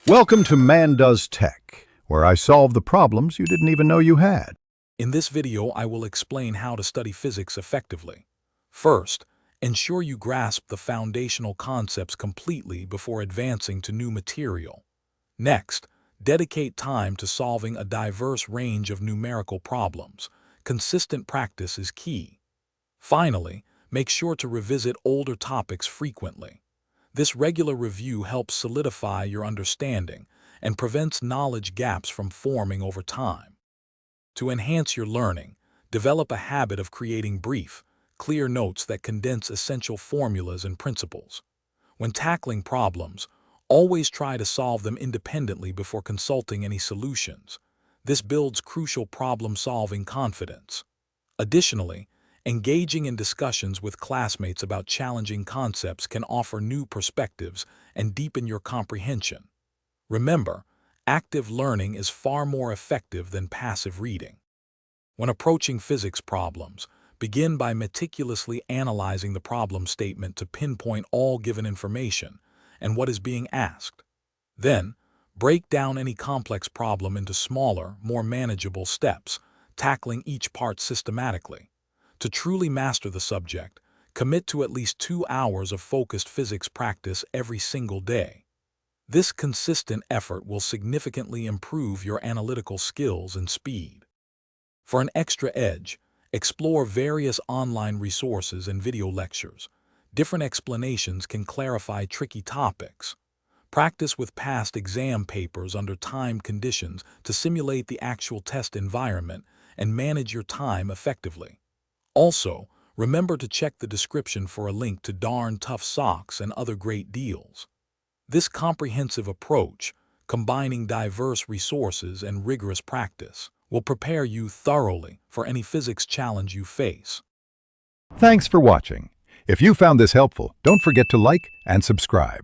Welcome to Man Does Tech, where I solve the problems you didn't even know you had. In this video, I will explain how to study physics effectively. First, ensure you grasp the foundational concepts completely before advancing to new material. Next, dedicate time to solving a diverse range of numerical problems. Consistent practice is key. Finally, make sure to revisit older topics frequently. This regular review helps solidify your understanding and prevents knowledge gaps from forming over time. To enhance your learning, develop a habit of creating brief, clear notes that condense essential formulas and principles. When tackling problems, always try to solve them independently before consulting any solutions. This builds crucial problem-solving confidence. Additionally, engaging in discussions with classmates about challenging concepts can offer new perspectives and deepen your comprehension. Remember, active learning is far more effective than passive reading. When approaching physics problems, begin by meticulously analyzing the problem statement to pinpoint all given information and what is being asked. Then, break down any complex problem into smaller, more manageable steps, tackling each part systematically. To truly master the subject, commit to at least 2 hours of focused physics practice every single day. This consistent effort will significantly improve your analytical skills and speed. For an extra edge, explore various online resources and video lectures. Different explanations can clarify tricky topics. Practice with past exam papers under timed conditions to simulate the actual test environment and manage your time effectively. Also, remember to check the description for a link to Darn Tough Socks and other great deals. This comprehensive approach, combining diverse resources and rigorous practice, will prepare you thoroughly for any physics challenge you face. Thanks for watching. If you found this helpful, don't forget to like and subscribe.